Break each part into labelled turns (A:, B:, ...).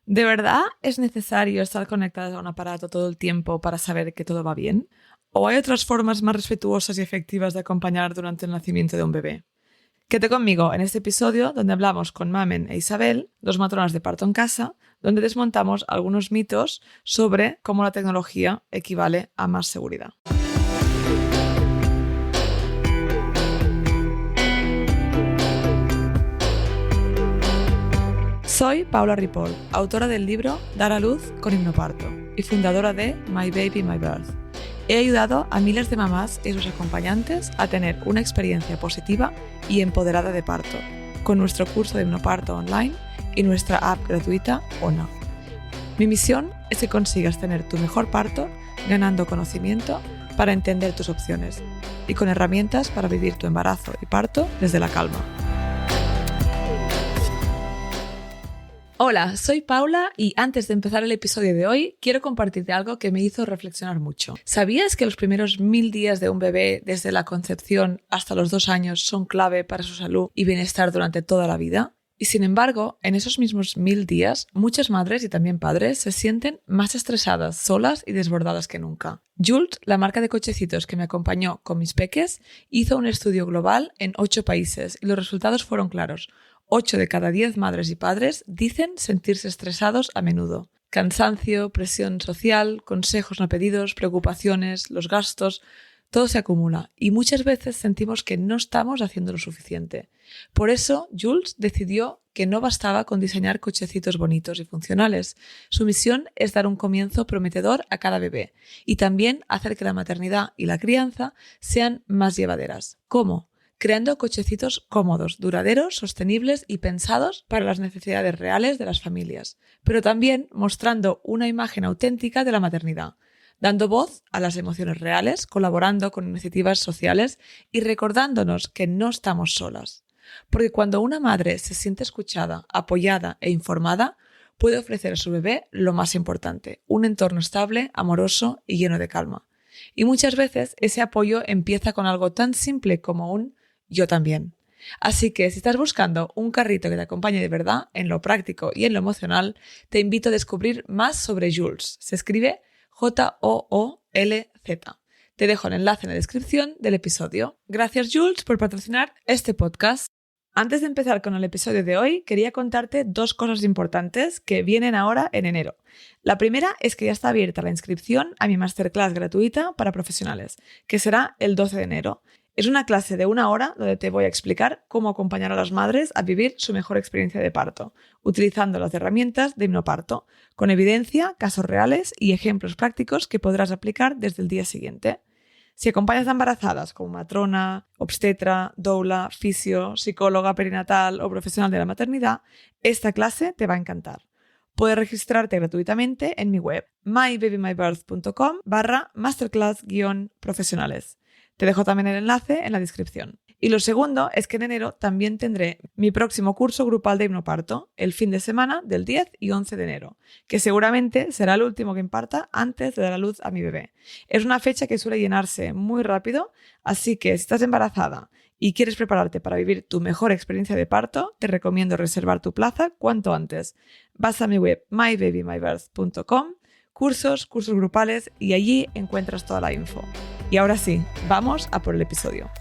A: ¿De verdad es necesario estar conectados a un aparato todo el tiempo para saber que todo va bien? ¿O hay otras formas más respetuosas y efectivas de acompañar durante el nacimiento de un bebé? Quédate conmigo en este episodio donde hablamos con Mamen e Isabel, dos matronas de parto en casa, donde desmontamos algunos mitos sobre cómo la tecnología equivale a más seguridad. Soy Paula Ripoll, autora del libro Dar a luz con hipnoparto y fundadora de My Baby, My Birth. He ayudado a miles de mamás y sus acompañantes a tener una experiencia positiva y empoderada de parto, con nuestro curso de hipnoparto online y nuestra app gratuita ONA. Mi misión es que consigas tener tu mejor parto ganando conocimiento para entender tus opciones y con herramientas para vivir tu embarazo y parto desde la calma. Hola, soy Paula y antes de empezar el episodio de hoy quiero compartirte algo que me hizo reflexionar mucho. ¿Sabías que los primeros 1000 días de un bebé desde la concepción hasta los 2 años son clave para su salud y bienestar durante toda la vida? Y sin embargo, en esos mismos 1000 días, muchas madres y también padres se sienten más estresadas, solas y desbordadas que nunca. Jolt, la marca de cochecitos que me acompañó con mis peques, hizo un estudio global en 8 países y los resultados fueron claros. 8 de cada 10 madres y padres dicen sentirse estresados a menudo. Cansancio, presión social, consejos no pedidos, preocupaciones, los gastos, todo se acumula y muchas veces sentimos que no estamos haciendo lo suficiente. Por eso, Jules decidió que no bastaba con diseñar cochecitos bonitos y funcionales. Su misión es dar un comienzo prometedor a cada bebé y también hacer que la maternidad y la crianza sean más llevaderas. ¿Cómo? Creando cochecitos cómodos, duraderos, sostenibles y pensados para las necesidades reales de las familias, pero también mostrando una imagen auténtica de la maternidad, dando voz a las emociones reales, colaborando con iniciativas sociales y recordándonos que no estamos solas. Porque cuando una madre se siente escuchada, apoyada e informada, puede ofrecer a su bebé lo más importante, un entorno estable, amoroso y lleno de calma. Y muchas veces ese apoyo empieza con algo tan simple como un yo también. Así que si estás buscando un carrito que te acompañe de verdad en lo práctico y en lo emocional, te invito a descubrir más sobre Joolz. Se escribe Joolz. Te dejo el enlace en la descripción del episodio. Gracias Joolz por patrocinar este podcast. Antes de empezar con el episodio de hoy, quería contarte 2 cosas importantes que vienen ahora en enero. La primera es que ya está abierta la inscripción a mi masterclass gratuita para profesionales, que será el 12 de enero. Es una clase de 1 hora donde te voy a explicar cómo acompañar a las madres a vivir su mejor experiencia de parto, utilizando las herramientas de hipnoparto, con evidencia, casos reales y ejemplos prácticos que podrás aplicar desde el día siguiente. Si acompañas a embarazadas como matrona, obstetra, doula, fisio, psicóloga perinatal o profesional de la maternidad, esta clase te va a encantar. Puedes registrarte gratuitamente en mi web mybabymybirth.com/masterclass-profesionales. Te dejo también el enlace en la descripción. Y lo segundo es que en enero también tendré mi próximo curso grupal de hipnoparto, el fin de semana del 10 y 11 de enero, que seguramente será el último que imparta antes de dar a luz a mi bebé. Es una fecha que suele llenarse muy rápido, así que si estás embarazada y quieres prepararte para vivir tu mejor experiencia de parto, te recomiendo reservar tu plaza cuanto antes. Vas a mi web mybabymybirth.com, cursos grupales y allí encuentras toda la info. Y ahora sí, vamos a por el episodio.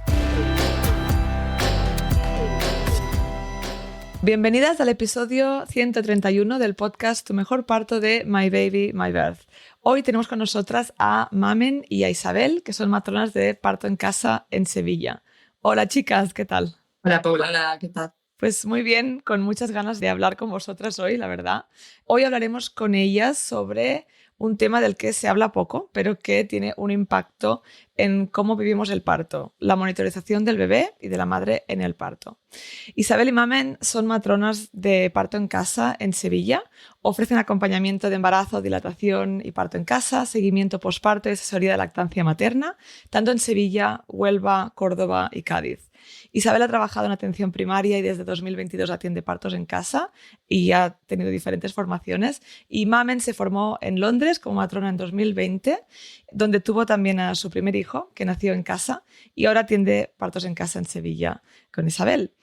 A: Bienvenidas al episodio 131 del podcast Tu mejor parto de My Baby, My Birth. Hoy tenemos con nosotras a Mamen y a Isabel, que son matronas de parto en casa en Sevilla. Hola chicas, ¿qué tal?
B: Hola Paula, hola, ¿qué tal?
A: Pues muy bien, con muchas ganas de hablar con vosotras hoy, la verdad. Hoy hablaremos con ellas sobre un tema del que se habla poco, pero que tiene un impacto en cómo vivimos el parto, la monitorización del bebé y de la madre en el parto. Isabel y Mamen son matronas de parto en casa en Sevilla. Ofrecen acompañamiento de embarazo, dilatación y parto en casa, seguimiento posparto y asesoría de lactancia materna, tanto en Sevilla, Huelva, Córdoba y Cádiz. Isabel ha trabajado en atención primaria y desde 2022 atiende partos en casa y ha tenido diferentes formaciones. Y Mamen se formó en Londres como matrona en 2020, donde tuvo también a su primer hijo, que nació en casa, y ahora atiende partos en casa en Sevilla con Isabel.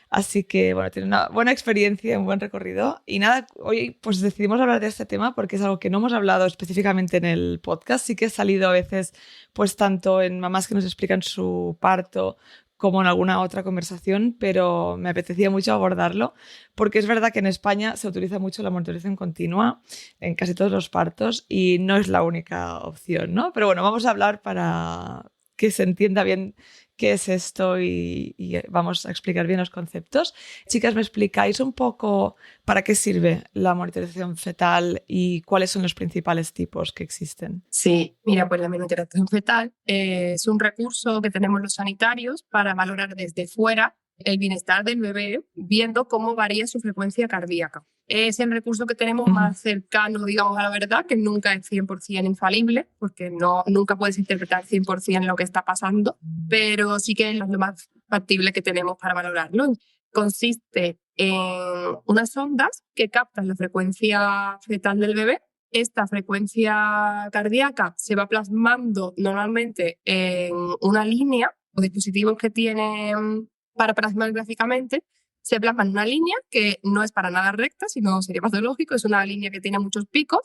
A: Así que, bueno, tiene una buena experiencia, un buen recorrido. Y nada, hoy pues decidimos hablar de este tema porque es algo que no hemos hablado específicamente en el podcast. Sí que he salido a veces, pues tanto en mamás que nos explican su parto como en alguna otra conversación, pero me apetecía mucho abordarlo porque es verdad que en España se utiliza mucho la monitorización continua en casi todos los partos y no es la única opción, ¿no? Pero bueno, vamos a hablar para que se entienda bien qué es esto y vamos a explicar bien los conceptos. Chicas, ¿me explicáis un poco para qué sirve la monitorización fetal y cuáles son los principales tipos que existen?
B: Sí, mira, pues la monitorización fetal es un recurso que tenemos los sanitarios para valorar desde fuera el bienestar del bebé, viendo cómo varía su frecuencia cardíaca. Es el recurso que tenemos más cercano, digamos, a la verdad, que nunca es 100% infalible, porque nunca puedes interpretar 100% lo que está pasando, pero sí que es lo más factible que tenemos para valorarlo. Consiste en unas ondas que captan la frecuencia fetal del bebé. Esta frecuencia cardíaca se va plasmando normalmente en una línea. Los dispositivos que tienen para plasmar gráficamente se plasman en una línea que no es para nada recta, sino sería patológico, es una línea que tiene muchos picos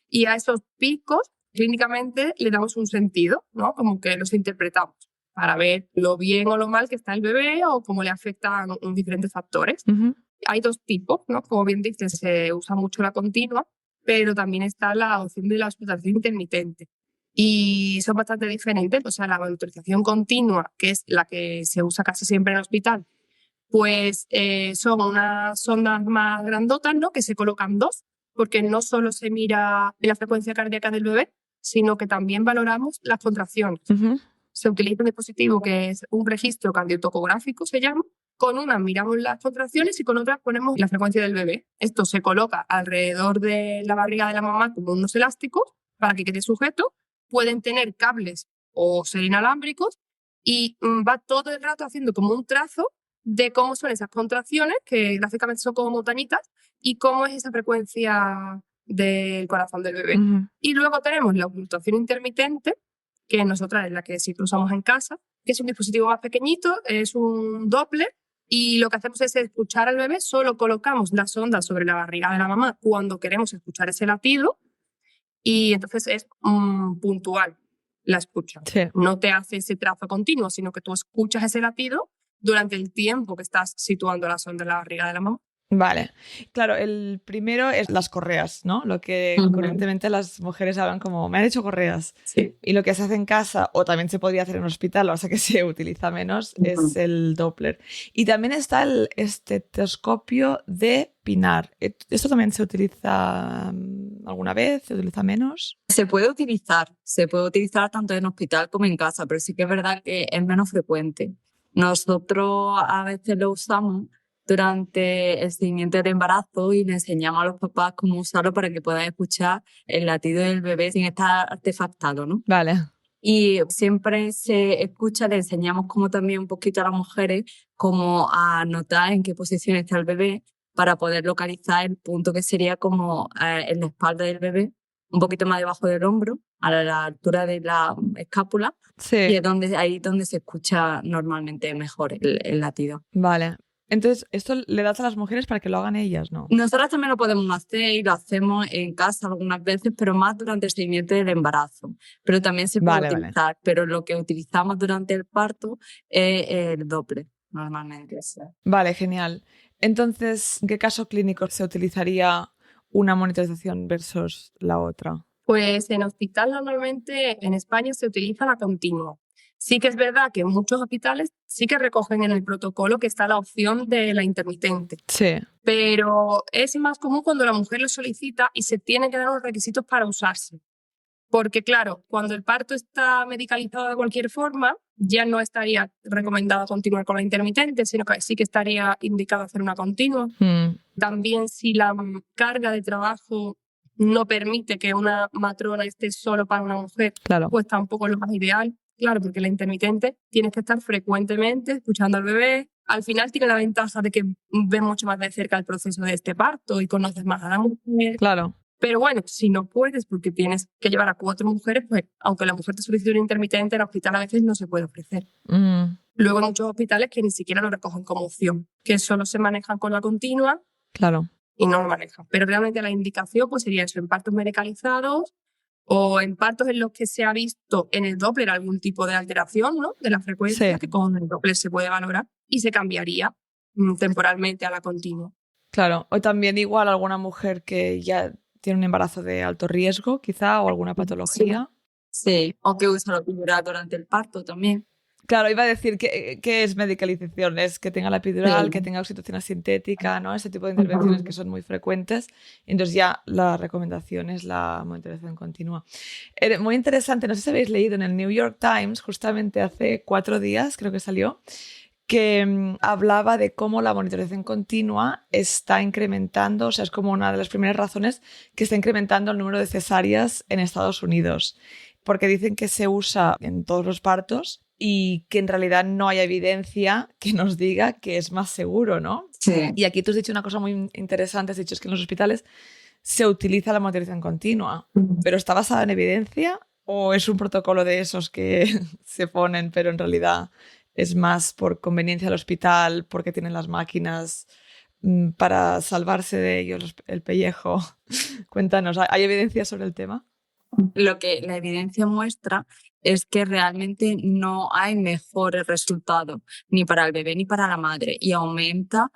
B: y a esos picos clínicamente le damos un sentido, ¿no? Como que los interpretamos para ver lo bien o lo mal que está el bebé o cómo le afectan diferentes factores. Hay dos tipos, ¿no? Como bien dices, se usa mucho la continua, pero también está la opción de la auscultación intermitente. Y son bastante diferentes. O sea, la monitorización continua, que es la que se usa casi siempre en el hospital, pues son unas sondas más grandotas, ¿no? Que se colocan dos, porque no solo se mira la frecuencia cardíaca del bebé, sino que también valoramos las contracciones. Se utiliza un dispositivo que es un registro cardiotocográfico, se llama. Con una miramos las contracciones y con otra ponemos la frecuencia del bebé. Esto se coloca alrededor de la barriga de la mamá como unos elásticos para que quede sujeto. Pueden tener cables o ser inalámbricos y va todo el rato haciendo como un trazo de cómo son esas contracciones, que gráficamente son como montañitas, y cómo es esa frecuencia del corazón del bebé. Y luego tenemos la ocultación intermitente, que nosotras es la que sí que usamos en casa, que es un dispositivo más pequeñito, es un Doppler, y lo que hacemos es escuchar al bebé, solo colocamos las ondas sobre la barriga de la mamá cuando queremos escuchar ese latido, y entonces es puntual la escucha.
A: Sí.
B: No te hace ese trazo continuo, sino que tú escuchas ese latido durante el tiempo que estás situando la sonda en la barriga de la mamá.
A: Vale, claro, el primero es las correas, ¿no? Lo que corrientemente las mujeres hablan como, me han hecho correas.
B: Sí.
A: Y lo que se hace en casa, o también se podría hacer en un hospital, o sea que se utiliza menos, es el Doppler. Y también está el estetoscopio de Pinar. ¿Esto también se utiliza alguna vez? ¿Se utiliza menos?
C: Se puede utilizar tanto en hospital como en casa, pero sí que es verdad que es menos frecuente. Nosotros a veces lo usamos durante el seguimiento del embarazo y le enseñamos a los papás cómo usarlo para que puedan escuchar el latido del bebé sin estar artefactado, ¿no?
A: Vale.
C: Y siempre se escucha, le enseñamos como también un poquito a las mujeres cómo a notar en qué posición está el bebé para poder localizar el punto que sería como en la espalda del bebé, un poquito más debajo del hombro, a la altura de la escápula.
A: Sí.
C: Y es ahí donde se escucha normalmente mejor el latido.
A: Vale. Entonces, ¿esto le das a las mujeres para que lo hagan ellas, no?
C: Nosotras también lo podemos hacer y lo hacemos en casa algunas veces, pero más durante el seguimiento del embarazo. Pero también se puede utilizar, pero lo que utilizamos durante el parto es el Doppler, normalmente. Sí.
A: Vale, genial. Entonces, ¿en qué caso clínico se utilizaría una monitorización versus la otra?
B: Pues en hospital normalmente en España se utiliza la continua. Sí que es verdad que en muchos hospitales sí que recogen en el protocolo que está la opción de la intermitente.
A: Sí.
B: Pero es más común cuando la mujer lo solicita y se tienen que dar unos requisitos para usarse. Porque claro, cuando el parto está medicalizado de cualquier forma, ya no estaría recomendado continuar con la intermitente, sino que sí que estaría indicado hacer una continua. También si la carga de trabajo no permite que una matrona esté solo para una mujer,
A: claro,
B: pues tampoco es lo más ideal. Claro, porque la intermitente tienes que estar frecuentemente escuchando al bebé. Al final tiene la ventaja de que ves mucho más de cerca el proceso de este parto y conoces más a la mujer.
A: Claro.
B: Pero bueno, si no puedes porque tienes que llevar a 4 mujeres, pues aunque la mujer te solicite una intermitente, en el hospital a veces no se puede ofrecer. Luego hay muchos hospitales que ni siquiera lo recogen como opción, que solo se manejan con la continua
A: Claro.
B: y no lo manejan. Pero realmente la indicación pues sería eso, en partos medicalizados o en partos en los que se ha visto en el Doppler algún tipo de alteración, ¿no?, de la frecuencia,
A: Sí.
B: que con el Doppler se puede valorar y se cambiaría temporalmente a la continua.
A: Claro. O también igual alguna mujer que ya tiene un embarazo de alto riesgo, quizá, o alguna patología.
C: Sí, o que usa la epidural durante el parto también.
A: Claro, iba a decir que es medicalización, es que tenga la epidural,
C: Sí.
A: que tenga oxitocina sintética, ¿no? Ese tipo de intervenciones que son muy frecuentes. Entonces ya la recomendación es la monitorización continua. Muy interesante, no sé si habéis leído en el New York Times, justamente hace 4 días, creo que salió, que hablaba de cómo la monitorización continua está incrementando, o sea, es como una de las primeras razones que está incrementando el número de cesáreas en Estados Unidos, porque dicen que se usa en todos los partos y que en realidad no hay evidencia que nos diga que es más seguro, ¿no?
C: Sí.
A: Y aquí tú has dicho una cosa muy interesante, has dicho es que en los hospitales se utiliza la monitorización continua, pero ¿está basada en evidencia o es un protocolo de esos que se ponen, pero en realidad es más por conveniencia del hospital, porque tienen las máquinas para salvarse de ellos el pellejo? Cuéntanos, ¿hay evidencia sobre el tema?
C: Lo que la evidencia muestra es que realmente no hay mejores resultados ni para el bebé ni para la madre y aumenta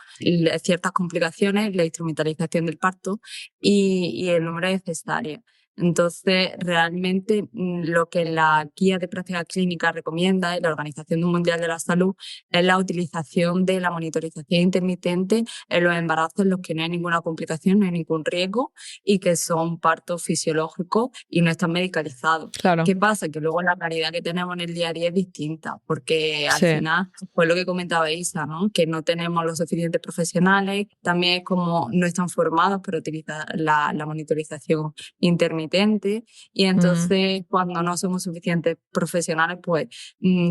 C: ciertas complicaciones, la instrumentalización del parto y el número de cesáreas. Entonces, realmente lo que la guía de práctica clínica recomienda y la Organización Mundial de la Salud es la utilización de la monitorización intermitente en los embarazos en los que no hay ninguna complicación, no hay ningún riesgo y que son partos fisiológicos y no están medicalizados.
A: Claro.
C: ¿Qué pasa? Que luego la realidad que tenemos en el día a día es distinta, porque al
A: Sí.
C: final, pues lo que comentaba Isa, ¿no?, que no tenemos los suficientes profesionales, también es como no están formados para utilizar la monitorización intermitente y entonces cuando no somos suficientes profesionales, pues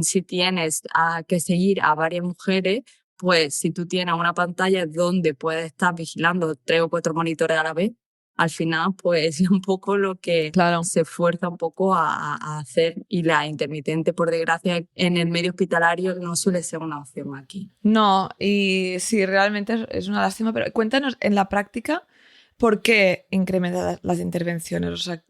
C: si tienes que seguir a varias mujeres, pues si tú tienes una pantalla donde puedes estar vigilando 3 o 4 monitores a la vez, al final pues es un poco lo que
A: Claro.
C: se esfuerza un poco a hacer, y la intermitente, por desgracia, en el medio hospitalario no suele ser una opción aquí.
A: No, y sí, realmente es una lástima, pero cuéntanos en la práctica por qué incrementa las intervenciones. O sea,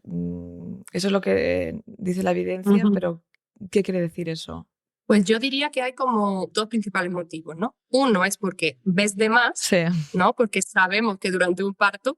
A: eso es lo que dice la evidencia, pero ¿qué quiere decir eso?
B: Pues yo diría que hay como 2 principales motivos, ¿no? Uno es porque ves de más,
A: Sí.
B: ¿no? Porque sabemos que durante un parto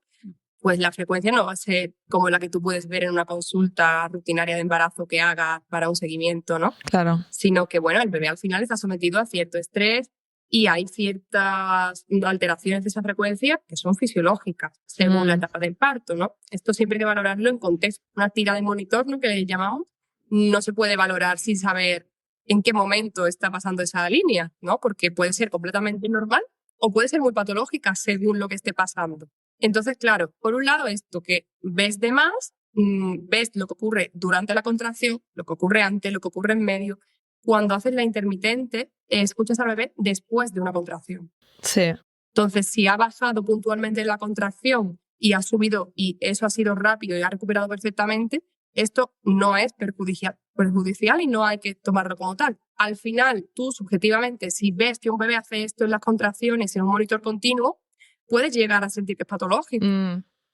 B: pues la frecuencia no va a ser como la que tú puedes ver en una consulta rutinaria de embarazo que hagas para un seguimiento, ¿no?
A: Claro.
B: Sino que, bueno, el bebé al final está sometido a cierto estrés y hay ciertas alteraciones de esa frecuencia que son fisiológicas según la etapa del parto, ¿no? Esto siempre hay que valorarlo en contexto. Una tira de monitor, ¿no?, que le llamamos, no se puede valorar sin saber en qué momento está pasando esa línea, ¿no? Porque puede ser completamente normal o puede ser muy patológica según lo que esté pasando. Entonces, claro, por un lado esto, que ves de más, ves lo que ocurre durante la contracción, lo que ocurre antes, lo que ocurre en medio. Cuando haces la intermitente, escuchas al bebé después de una contracción.
A: Sí.
B: Entonces, si ha bajado puntualmente la contracción y ha subido y eso ha sido rápido y ha recuperado perfectamente, esto no es perjudicial y no hay que tomarlo como tal. Al final, tú subjetivamente, si ves que un bebé hace esto en las contracciones en un monitor continuo, puedes llegar a sentir que es patológico.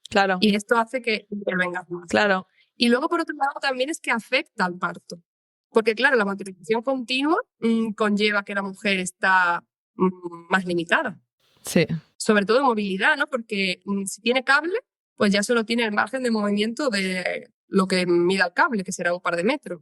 A: Claro.
B: Y esto hace que intervengas más.
A: Claro.
B: Y luego, por otro lado, también es que afecta al parto. Porque, claro, la monitorización continua conlleva que la mujer está más limitada.
A: Sí.
B: Sobre todo en movilidad, ¿no? Porque si tiene cable, pues ya solo tiene el margen de movimiento de lo que mida el cable, que será un par de metros.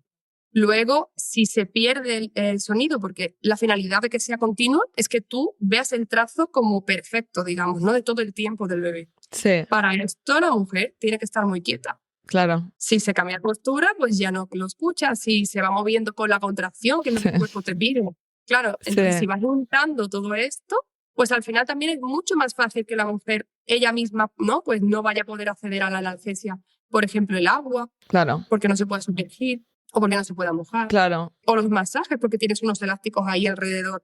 B: Luego, si se pierde el sonido, porque la finalidad de que sea continua es que tú veas el trazo como perfecto, digamos, ¿no?, de todo el tiempo del bebé.
A: Sí.
B: Para esto la mujer tiene que estar muy quieta.
A: Claro.
B: Si se cambia de postura, pues ya no lo escuchas. Si se va moviendo con la contracción, que es lo que el cuerpo te pide. Claro, entonces si vas juntando todo esto, pues al final también es mucho más fácil que la mujer ella misma, ¿no?, pues no vaya a poder acceder a la analgesia. Por ejemplo, el agua,
A: Claro.
B: porque no se puede sumergir o porque no se pueda mojar.
A: Claro.
B: O los masajes, porque tienes unos elásticos ahí alrededor.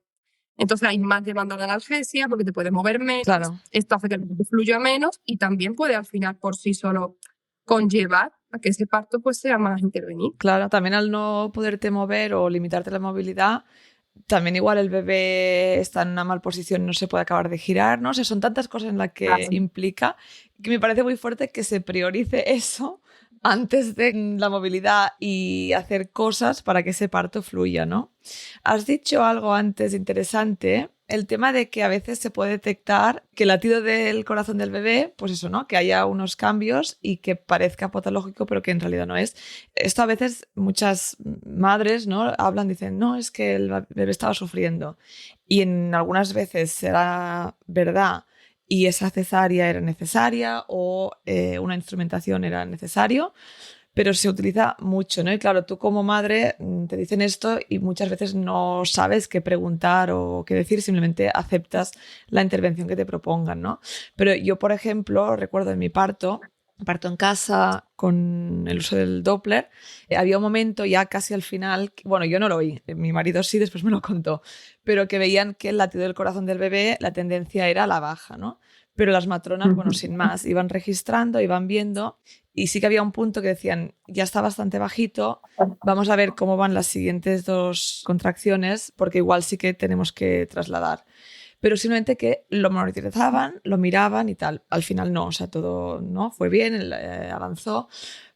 B: Entonces hay más demanda de analgesia porque te puedes mover menos.
A: Claro.
B: Esto hace que el parto fluya menos y también puede al final por sí solo conllevar a que ese parto pues sea más intervenido.
A: Claro, también al no poderte mover o limitarte la movilidad, también igual el bebé está en una mal posición, no se puede acabar de girar, ¿no? O sea, son tantas cosas en las que implica que me parece muy fuerte que se priorice eso antes de la movilidad y hacer cosas para que ese parto fluya, ¿no? Has dicho algo antes interesante, el tema de que a veces se puede detectar que el latido del corazón del bebé, pues eso, ¿no? Que haya unos cambios y que parezca patológico, pero que en realidad no es. Esto a veces muchas madres, ¿no? Hablan, dicen, no, es que el bebé estaba sufriendo. Y en algunas veces será verdad y esa cesárea era necesaria o una instrumentación era necesario, pero se utiliza mucho, ¿no? Y claro, tú como madre te dicen esto y muchas veces no sabes qué preguntar o qué decir, simplemente aceptas la intervención que te propongan, ¿no? Pero yo, por ejemplo, recuerdo en mi parto en casa con el uso del Doppler, había un momento ya casi al final, bueno, yo no lo oí, mi marido sí, después me lo contó, pero que veían que el latido del corazón del bebé, la tendencia era a la baja, ¿no? Pero las matronas, bueno, sin más, iban registrando, iban viendo y sí que había un punto que decían, ya está bastante bajito, vamos a ver cómo van las siguientes 2 contracciones porque igual sí que tenemos que trasladar. Pero simplemente que lo monitorizaban, lo miraban y tal. Al final no, o sea, todo no fue bien, avanzó.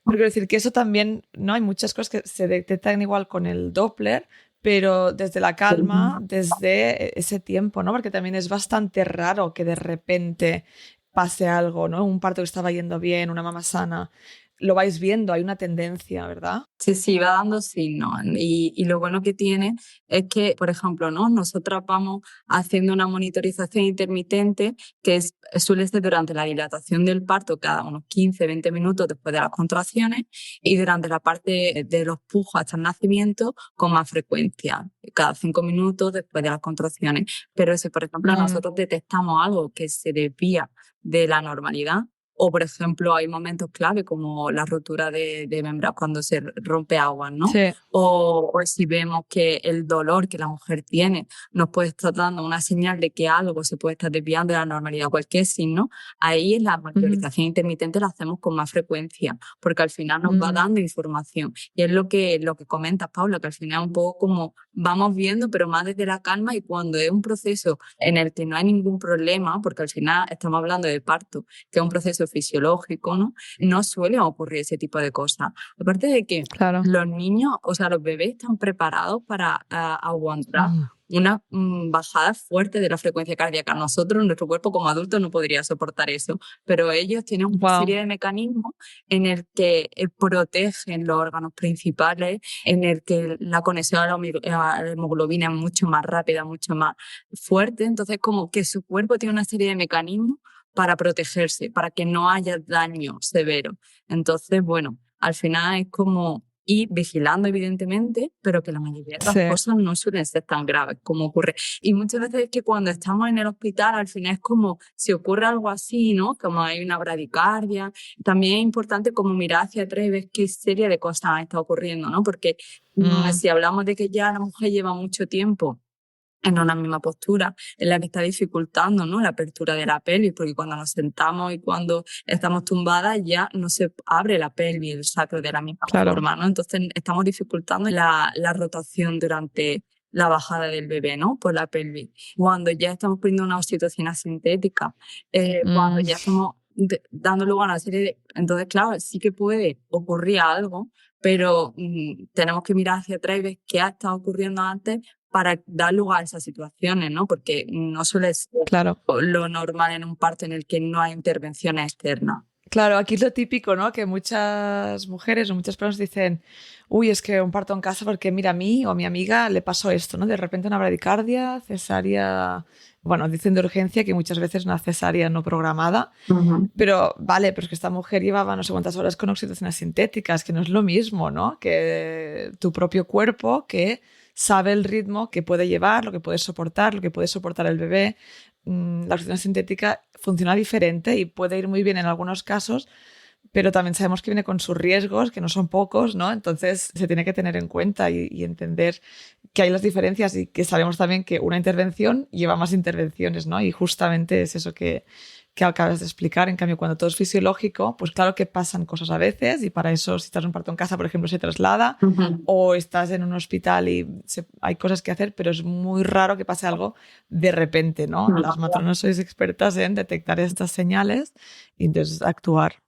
A: Pero quiero decir que eso también, ¿no? Hay muchas cosas que se detectan igual con el Doppler, pero desde la calma, desde ese tiempo, ¿no? Porque también es bastante raro que de repente pase algo, ¿no? Un parto que estaba yendo bien, una mamá sana. Lo vais viendo, hay una tendencia, ¿verdad?
C: Sí, va dando signos. Y lo bueno que tiene es que, por ejemplo, ¿no? Nosotras vamos haciendo una monitorización intermitente que suele ser durante la dilatación del parto, cada unos 15-20 minutos después de las contracciones, y durante la parte de los pujos hasta el nacimiento con más frecuencia, cada 5 minutos después de las contracciones. Pero si, por ejemplo, nosotros detectamos algo que se desvía de la normalidad, o, por ejemplo, hay momentos clave como la rotura de membranas cuando se rompe agua, ¿no?
A: Sí.
C: O si vemos que el dolor que la mujer tiene nos puede estar dando una señal de que algo se puede estar desviando de la normalidad, cualquier signo, ahí la monitorización intermitente la hacemos con más frecuencia, porque al final nos va dando información. Y es lo que comentas, Paula, que al final es un poco como vamos viendo, pero más desde la calma, y cuando es un proceso en el que no hay ningún problema, porque al final estamos hablando de parto, que es un proceso fisiológico, ¿no? No suele ocurrir ese tipo de cosas. Aparte de que los niños, o sea, los bebés están preparados para aguantar una bajada fuerte de la frecuencia cardíaca. Nosotros, nuestro cuerpo como adultos no podría soportar eso, pero ellos tienen una serie de mecanismos en el que protegen los órganos principales, en el que la conexión a la hemoglobina es mucho más rápida, mucho más fuerte. Entonces, como que su cuerpo tiene una serie de mecanismos para protegerse, para que no haya daño severo. Entonces, bueno, al final es como ir vigilando, evidentemente, pero que la mayoría de las cosas no suelen ser tan graves como ocurre. Y muchas veces es que cuando estamos en el hospital, al final es como si ocurre algo así, ¿no? Como hay una bradicardia. También es importante como mirar hacia atrás y ver qué serie de cosas está ocurriendo, ¿no? Porque si hablamos de que ya la mujer lleva mucho tiempo en una misma postura, en la que está dificultando, ¿no? La apertura de la pelvis, porque cuando nos sentamos y cuando estamos tumbadas ya no se abre la pelvis, el sacro de la misma forma, ¿no? Entonces estamos dificultando la rotación durante la bajada del bebé, ¿no? Por la pelvis. Cuando ya estamos poniendo una oxitocina sintética, cuando ya estamos dando lugar a una serie de... Entonces, claro, sí que puede ocurrir algo, pero tenemos que mirar hacia atrás y ver qué ha estado ocurriendo antes para dar lugar a esas situaciones, ¿no? Porque no suele ser lo normal en un parto en el que no hay intervenciones externas.
A: Claro, aquí es lo típico, ¿no? Que muchas mujeres o muchas personas dicen, uy, es que un parto en casa porque mira, a mí o a mi amiga le pasó esto, ¿no? De repente una bradicardia, cesárea, bueno, dicen de urgencia que muchas veces una cesárea no programada, pero vale, pero es que esta mujer llevaba no sé cuántas horas con oxitocinas sintéticas, que no es lo mismo, ¿no? Que tu propio cuerpo que sabe el ritmo que puede llevar, lo que puede soportar el bebé. La oxitocina sintética funciona diferente y puede ir muy bien en algunos casos, pero también sabemos que viene con sus riesgos, que no son pocos, ¿no? Entonces se tiene que tener en cuenta y entender que hay las diferencias y que sabemos también que una intervención lleva más intervenciones, ¿no? Y justamente es eso que que acabas de explicar. En cambio, cuando todo es fisiológico, pues claro que pasan cosas a veces y para eso si estás en un parto en casa, por ejemplo, se traslada o estás en un hospital y hay cosas que hacer, pero es muy raro que pase algo de repente, ¿no? Las matronas sois expertas en detectar estas señales y entonces actuar.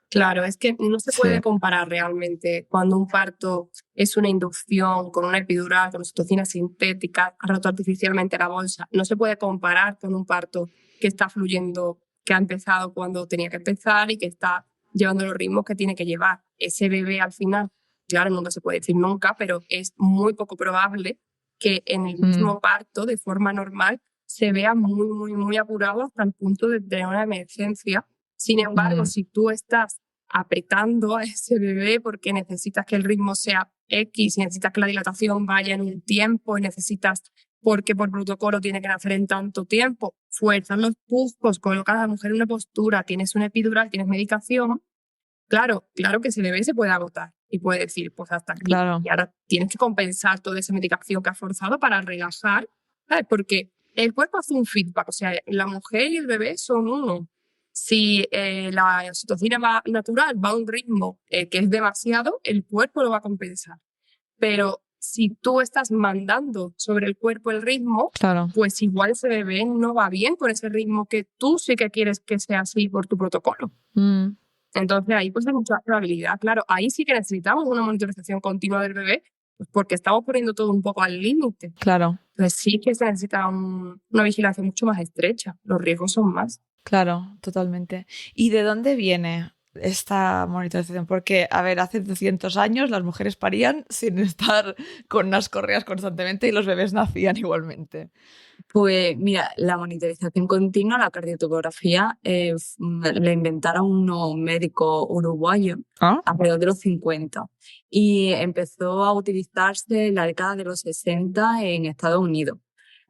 B: Claro, es que no se puede comparar realmente cuando un parto es una inducción con una epidural, con oxitocina sintética, ha roto artificialmente la bolsa. No se puede comparar con un parto que está fluyendo, que ha empezado cuando tenía que empezar y que está llevando los ritmos que tiene que llevar. Ese bebé al final, claro, nunca se puede decir nunca, pero es muy poco probable que en el mismo parto, de forma normal, se vea muy, muy, muy apurado hasta el punto de tener una emergencia. Sin embargo, si tú estás apretando a ese bebé porque necesitas que el ritmo sea X, necesitas que la dilatación vaya en un tiempo, necesitas porque por protocolo tiene que nacer en tanto tiempo, fuerzas los pujos, colocas a la mujer en una postura, tienes una epidural, tienes medicación, claro que ese bebé se puede agotar y puede decir, pues hasta aquí.
A: Claro.
B: Y ahora tienes que compensar toda esa medicación que has forzado para relajar, ¿sabes? Porque el cuerpo hace un feedback, o sea, la mujer y el bebé son uno. Si la oxitocina natural va a un ritmo que es demasiado, el cuerpo lo va a compensar. Pero si tú estás mandando sobre el cuerpo el ritmo, pues igual ese bebé no va bien con ese ritmo que tú sí que quieres que sea así por tu protocolo. Entonces ahí pues hay mucha probabilidad. Claro, ahí sí que necesitamos una monitorización continua del bebé, pues porque estamos poniendo todo un poco al límite.
A: Claro.
B: Entonces sí que se necesita una vigilancia mucho más estrecha. Los riesgos son más.
A: Claro, totalmente. ¿Y de dónde viene esta monitorización? Porque, a ver, hace 200 años las mujeres parían sin estar con unas correas constantemente y los bebés nacían igualmente.
C: Pues mira, la monitorización continua, la cardiotocografía, la inventaron unos médicos uruguayos alrededor de los 50 y empezó a utilizarse en la década de los 60 en Estados Unidos.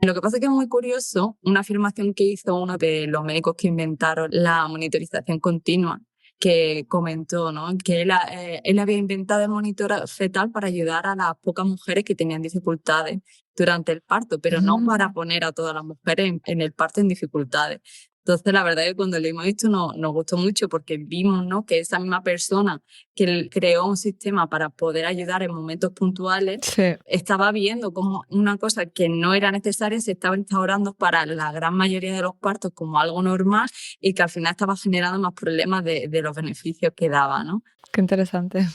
C: Lo que pasa es que es muy curioso una afirmación que hizo uno de los médicos que inventaron la monitorización continua, que comentó, ¿no?, que él había inventado el monitor fetal para ayudar a las pocas mujeres que tenían dificultades durante el parto, pero no para poner a todas las mujeres en el parto en dificultades. Entonces, la verdad es que cuando leímos esto nos gustó mucho porque vimos, ¿no?, que esa misma persona que creó un sistema para poder ayudar en momentos puntuales estaba viendo como una cosa que no era necesaria se estaba instaurando para la gran mayoría de los partos como algo normal y que al final estaba generando más problemas de los beneficios que daba, ¿no?
A: Qué interesante.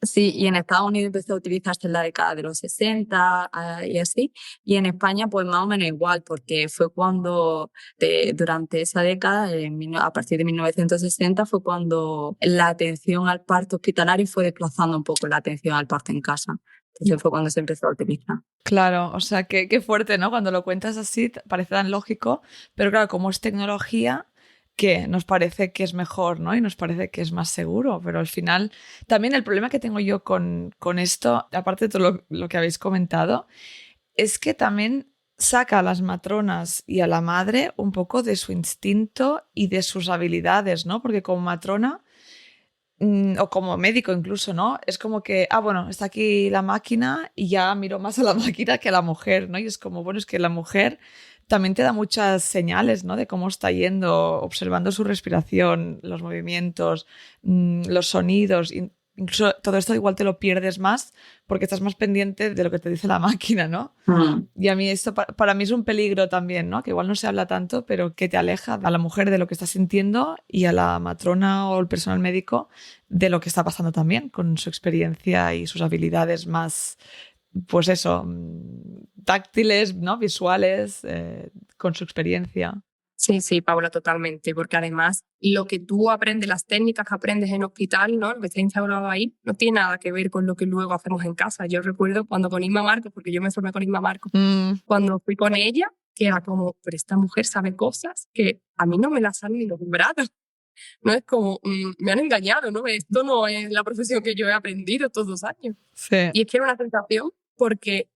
C: Sí, y en Estados Unidos empezó a utilizarse en la década de los 60 y así, y en España pues más o menos igual, porque fue cuando durante esa década, a partir de 1960, fue cuando la atención al parto hospitalario fue desplazando un poco la atención al parto en casa. Entonces fue cuando se empezó a utilizar.
A: Claro, o sea, qué fuerte, ¿no? Cuando lo cuentas así parece tan lógico, pero claro, como es tecnología que nos parece que es mejor, ¿no? Y nos parece que es más seguro, pero al final también el problema que tengo yo con esto, aparte de todo lo que habéis comentado, es que también saca a las matronas y a la madre un poco de su instinto y de sus habilidades, ¿no? Porque como matrona o como médico incluso, ¿no? Es como que, bueno, está aquí la máquina y ya miro más a la máquina que a la mujer, ¿no? Y es como, bueno, es que la mujer también te da muchas señales, ¿no?, de cómo está yendo, observando su respiración, los movimientos, los sonidos. Incluso todo esto igual te lo pierdes más porque estás más pendiente de lo que te dice la máquina, ¿no? Y a mí esto para mí es un peligro también, ¿no? Que igual no se habla tanto, pero que te aleja a la mujer de lo que está sintiendo y a la matrona o el personal médico de lo que está pasando también con su experiencia y sus habilidades más, pues eso, táctiles, ¿no?, visuales, con su experiencia.
B: Sí, Paula, totalmente, porque además lo que tú aprendes, las técnicas que aprendes en hospital, ¿no?, lo que está instaurado ahí, no tiene nada que ver con lo que luego hacemos en casa. Yo recuerdo cuando con Inma Marcos, porque yo me formé con Inma Marcos, cuando fui con ella, que era como, pero esta mujer sabe cosas que a mí no me las han ni nombrado. No es como, me han engañado, ¿no? Esto no es la profesión que yo he aprendido estos 2 años.
A: Sí.
B: Y es que era una sensación porque,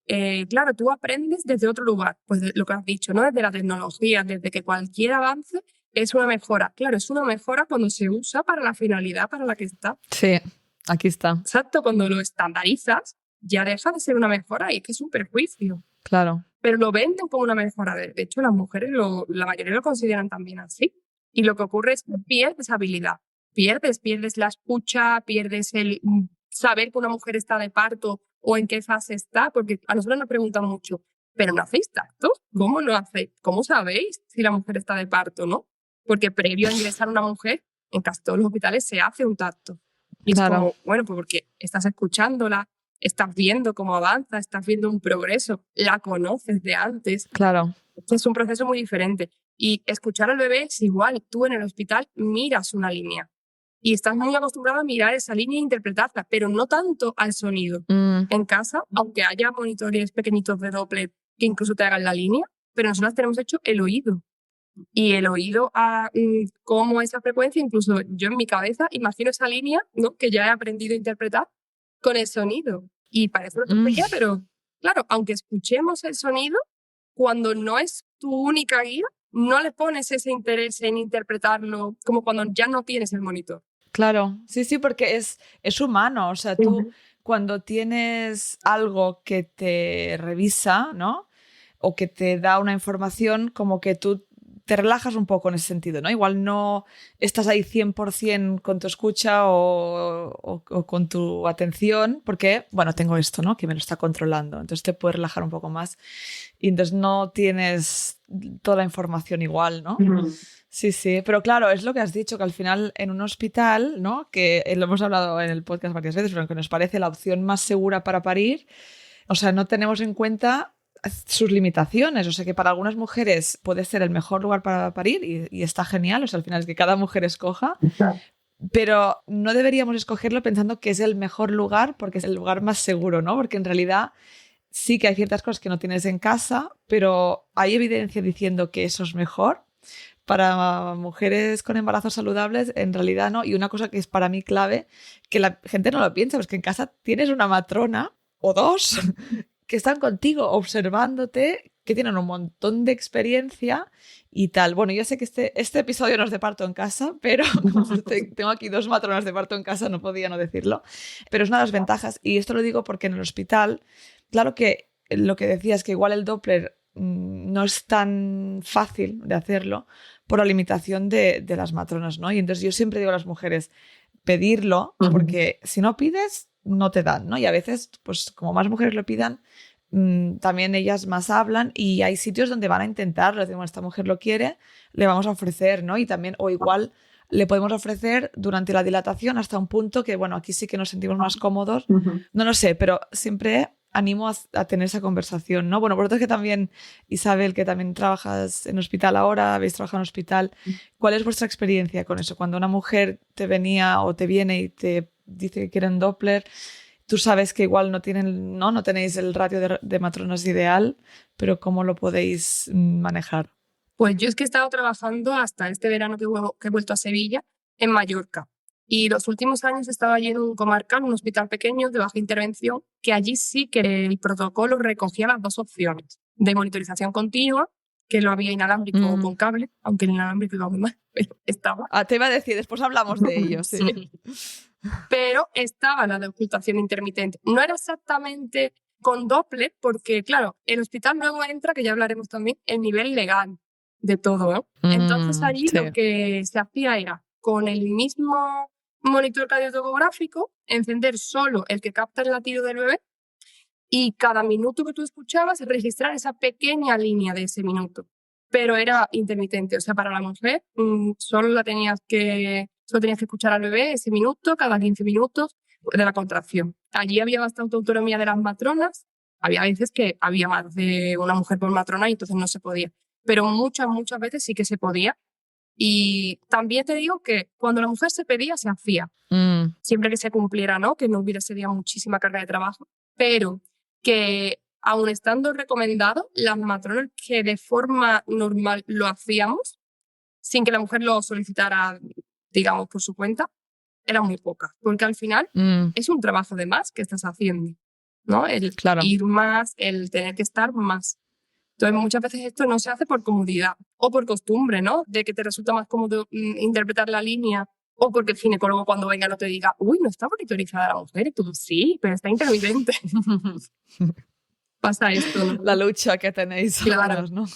B: claro, tú aprendes desde otro lugar, pues lo que has dicho, ¿no? Desde la tecnología, desde que cualquier avance es una mejora. Claro, es una mejora cuando se usa para la finalidad para la que está.
A: Sí, aquí está.
B: Exacto, cuando lo estandarizas ya deja de ser una mejora y es que es un perjuicio.
A: Claro.
B: Pero lo venden como una mejora. De hecho, las mujeres, la mayoría lo consideran también así. Y lo que ocurre es que pierdes habilidad, pierdes la escucha, pierdes el saber que una mujer está de parto o en qué fase está, porque a nosotros nos preguntan mucho, ¿pero no hacéis tacto? ¿Cómo no hacéis? ¿Cómo sabéis si la mujer está de parto, no? Porque previo a ingresar una mujer, en casi todos los hospitales se hace un tacto. Y
A: Claro.
B: es como, bueno, pues porque estás escuchándola, estás viendo cómo avanza, estás viendo un progreso, la conoces de antes.
A: Claro.
B: Es un proceso muy diferente. Y escuchar al bebé es igual. Tú en el hospital miras una línea y estás muy acostumbrado a mirar esa línea e interpretarla, pero no tanto al sonido. En casa, aunque haya monitores pequeñitos de Doppler que incluso te hagan la línea, pero nosotros tenemos hecho el oído. Y el oído a cómo esa frecuencia, incluso yo en mi cabeza imagino esa línea, ¿no?, que ya he aprendido a interpretar con el sonido. Y parece una tontería, pero claro, aunque escuchemos el sonido, cuando no es tu única guía, no le pones ese interés en interpretarlo como cuando ya no tienes el monitor.
A: Claro, sí, porque es humano. O sea, tú cuando tienes algo que te revisa, ¿no? O que te da una información, como que tú te relajas un poco en ese sentido, ¿no? Igual no estás ahí 100% con tu escucha o con tu atención, porque, bueno, tengo esto, ¿no?, que me lo está controlando. Entonces te puedes relajar un poco más y entonces no tienes toda la información igual, ¿no? Sí, pero claro, es lo que has dicho, que al final en un hospital, ¿no?, que lo hemos hablado en el podcast varias veces, pero que nos parece la opción más segura para parir, o sea, no tenemos en cuenta sus limitaciones. O sea, que para algunas mujeres puede ser el mejor lugar para parir y está genial. O sea, al final es que cada mujer escoja. Pero no deberíamos escogerlo pensando que es el mejor lugar porque es el lugar más seguro, ¿no? Porque en realidad sí que hay ciertas cosas que no tienes en casa, pero hay evidencia diciendo que eso es mejor. Para mujeres con embarazos saludables, en realidad no. Y una cosa que es para mí clave, que la gente no lo piensa, es que en casa tienes una matrona o dos que están contigo observándote, que tienen un montón de experiencia y tal. Bueno, yo sé que este episodio no es de parto en casa, pero tengo aquí 2 matronas de parto en casa, no podía no decirlo. Pero es una de las ventajas, y esto lo digo porque en el hospital, claro que lo que decías, que igual el Doppler no es tan fácil de hacerlo por la limitación de las matronas, ¿no? Y entonces yo siempre digo a las mujeres, pedirlo, porque si no pides, no te dan, ¿no? Y a veces, pues como más mujeres lo pidan, también ellas más hablan y hay sitios donde van a intentarlo. Decimos, esta mujer lo quiere, le vamos a ofrecer, ¿no? Y también, o igual le podemos ofrecer durante la dilatación hasta un punto que, bueno, aquí sí que nos sentimos más cómodos. No lo sé, pero siempre animo a tener esa conversación, ¿no? Bueno, vosotros que también, Isabel, que también trabajas en hospital ahora, habéis trabajado en hospital, ¿cuál es vuestra experiencia con eso? Cuando una mujer te venía o te viene y te dice que quieren Doppler, tú sabes que igual no tenéis el ratio de matronas ideal, pero ¿cómo lo podéis manejar?
B: Pues yo es que he estado trabajando hasta este verano que he vuelto a Sevilla, en Mallorca. Y los últimos años he estado allí en un comarcal, un hospital pequeño de baja intervención, que allí sí que el protocolo recogía las 2 opciones, de monitorización continua, que lo había inalámbrico o con cable, aunque el inalámbrico iba muy mal, pero estaba.
A: Te iba a decir, después hablamos de ello, sí.
B: Pero estaba la de ocultación intermitente. No era exactamente con Doppler, porque claro, el hospital luego entra, que ya hablaremos también, el nivel legal de todo, ¿no? Entonces allí lo que se hacía era, con el mismo monitor cardiotocográfico, encender solo el que capta el latido del bebé y cada minuto que tú escuchabas registrar esa pequeña línea de ese minuto. Pero era intermitente, o sea, para la mujer solo tenías que escuchar al bebé ese minuto, cada 15 minutos de la contracción. Allí había bastante autonomía de las matronas, había veces que había más de una mujer por matrona y entonces no se podía, pero muchas veces sí que se podía. Y también te digo que cuando la mujer se pedía, se hacía, siempre que se cumpliera, ¿no?, que no hubiera ese día muchísima carga de trabajo, pero que aun estando recomendado, las matronas que de forma normal lo hacíamos, sin que la mujer lo solicitara, digamos, por su cuenta, eran muy pocas, porque al final es un trabajo de más que estás haciendo, ¿no? El ir más, el tener que estar más. Entonces, muchas veces esto no se hace por comodidad o por costumbre, ¿no?, de que te resulta más cómodo interpretar la línea, o porque el ginecólogo cuando venga no te diga, uy, no está monitorizada la mujer, y tú, sí, pero está intermitente. Pasa esto, ¿no?
A: La lucha que tenéis.
B: Claro.
A: ¿no?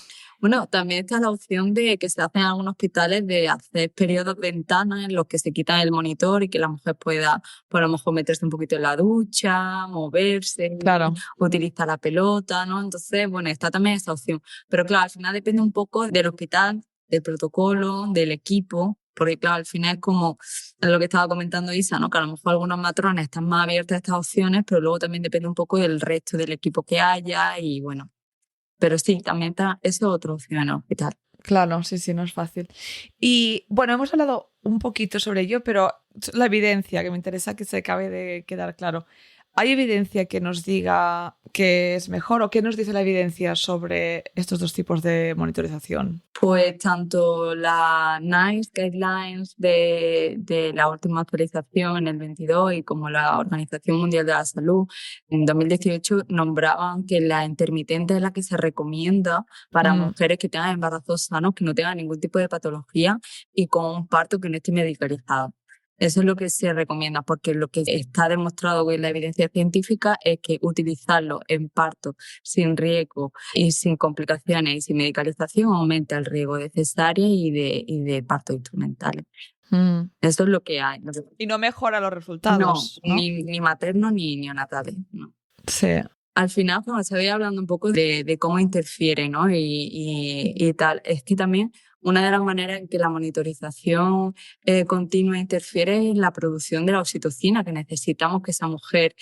C: Bueno, también está la opción de que se hacen en algunos hospitales de hacer periodos ventanas en los que se quita el monitor y que la mujer pueda, por lo mejor, meterse un poquito en la ducha, moverse,
A: Claro.
C: utilizar la pelota, ¿no? Entonces, bueno, está también esa opción. Pero claro, al final depende un poco del hospital, del protocolo, del equipo, porque claro, al final es como lo que estaba comentando Isa, ¿no? Que a lo mejor algunos matrones están más abiertos a estas opciones, pero luego también depende un poco del resto del equipo que haya y bueno. Pero sí, también está, eso es otra opción en el hospital.
A: Claro, sí, sí, no es fácil. Y bueno, hemos hablado un poquito sobre ello, pero la evidencia, que me interesa que se acabe de quedar claro. ¿Hay evidencia que nos diga que es mejor o qué nos dice la evidencia sobre estos dos tipos de monitorización?
C: Pues tanto la NICE Guidelines de la última actualización en el 22 y como la Organización Mundial de la Salud en 2018 nombraban que la intermitente es la que se recomienda para mujeres que tengan embarazos sanos, que no tengan ningún tipo de patología y con un parto que no esté medicalizado. Eso es lo que se recomienda, porque lo que está demostrado con la evidencia científica es que utilizarlo en parto sin riesgo y sin complicaciones y sin medicalización aumenta el riesgo de cesárea y de partos instrumentales. Eso es lo que hay.
A: Y no mejora los resultados, ¿no?
C: Ni maternos ni neonatales. No.
A: Sí.
C: Al final, cuando estaba hablando un poco de cómo interfiere, ¿no? Y tal, es que también una de las maneras en que la monitorización continua interfiere es la producción de la oxitocina, que necesitamos que esa mujer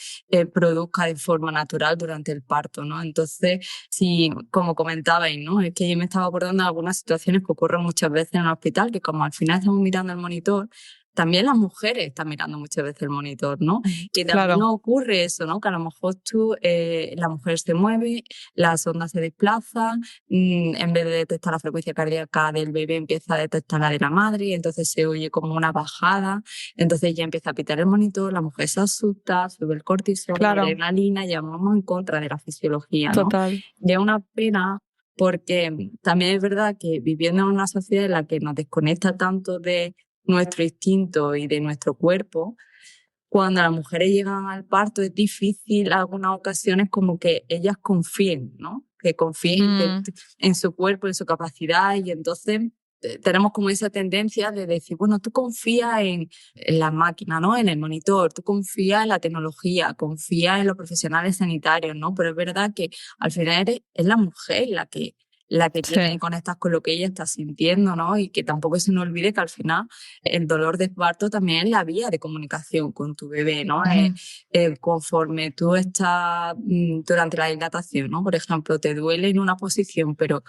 C: produzca de forma natural durante el parto, ¿no? Entonces, sí, como comentabais, ¿no? Es que yo me estaba acordando de algunas situaciones que ocurren muchas veces en el hospital, que como al final estamos mirando el monitor, también las mujeres están mirando muchas veces el monitor, ¿no? Y también
A: Claro.
C: ocurre eso, ¿no? Que a lo mejor la mujer se mueve, la sonda se desplaza, en vez de detectar la frecuencia cardíaca del bebé, empieza a detectar la de la madre, y entonces se oye como una bajada, entonces ya empieza a pitar el monitor, la mujer se asusta, sube el cortisol,
A: Claro.
C: la adrenalina, ya vamos en contra de la fisiología, ¿no?
A: Total.
C: Y es una pena porque también es verdad que viviendo en una sociedad en la que nos desconecta tanto de nuestro instinto y de nuestro cuerpo, cuando las mujeres llegan al parto es difícil algunas ocasiones como que ellas confíen, ¿no? Que confíen en su cuerpo, en su capacidad y entonces tenemos como esa tendencia de decir, bueno, tú confías en la máquina, ¿no? En el monitor, tú confías en la tecnología, confías en los profesionales sanitarios, ¿no? Pero es verdad que al final es la mujer la que tiene que conectar con lo que ella está sintiendo, ¿no? Y que tampoco se nos olvide que al final el dolor de parto también es la vía de comunicación con tu bebé, ¿no? Conforme tú estás durante la dilatación, ¿no? Por ejemplo, te duele en una posición, pero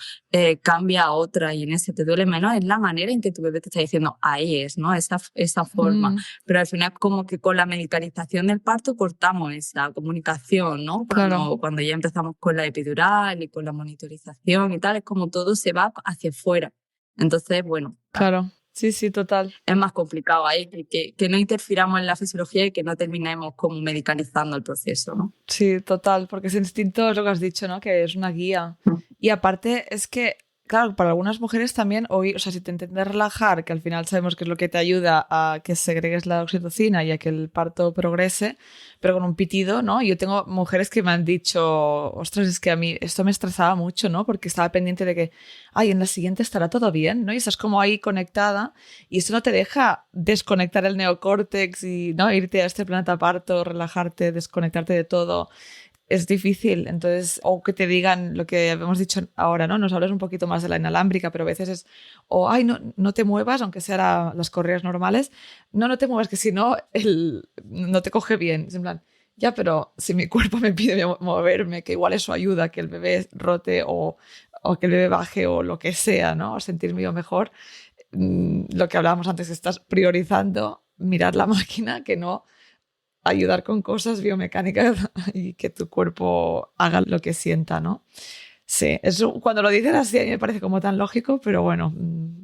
C: cambia a otra y en ese te duele menos, es la manera en que tu bebé te está diciendo, ahí es, ¿no? Esa forma. Pero al final como que con la medicalización del parto cortamos esa comunicación, ¿no? Cuando ya empezamos con la epidural y con la monitorización y tal, es como todo se va hacia afuera. Entonces, bueno.
A: Claro, sí, sí, total.
C: Es más complicado ahí, que no interfiramos en la fisiología y que no terminemos como medicalizando el proceso, ¿no?
A: Sí, total, porque ese instinto es lo que has dicho, ¿no? Que es una guía. Y aparte es que, claro, para algunas mujeres también oír, o sea, si te intentas relajar, que al final sabemos que es lo que te ayuda a que segregues la oxitocina y a que el parto progrese, pero con un pitido, ¿no? Yo tengo mujeres que me han dicho, ostras, es que a mí esto me estresaba mucho, ¿no? Porque estaba pendiente de que, ay, en la siguiente estará todo bien, ¿no? Y estás como ahí conectada y eso no te deja desconectar el neocórtex y, ¿no? Irte a este planeta parto, relajarte, desconectarte de todo. Es difícil, entonces, o que te digan lo que habíamos dicho ahora, ¿no? Nos hablas un poquito más de la inalámbrica, pero a veces es, o, ay, no te muevas, aunque sean las correas normales, no te muevas, que si no, no te coge bien. Es en plan, ya, pero si mi cuerpo me pide moverme, que igual eso ayuda a que el bebé rote o que el bebé baje o lo que sea, ¿no? O sentirme yo mejor. Lo que hablábamos antes, estás priorizando mirar la máquina que no ayudar con cosas biomecánicas y que tu cuerpo haga lo que sienta, ¿no? Sí, eso, cuando lo dices así a mí me parece como tan lógico, pero bueno,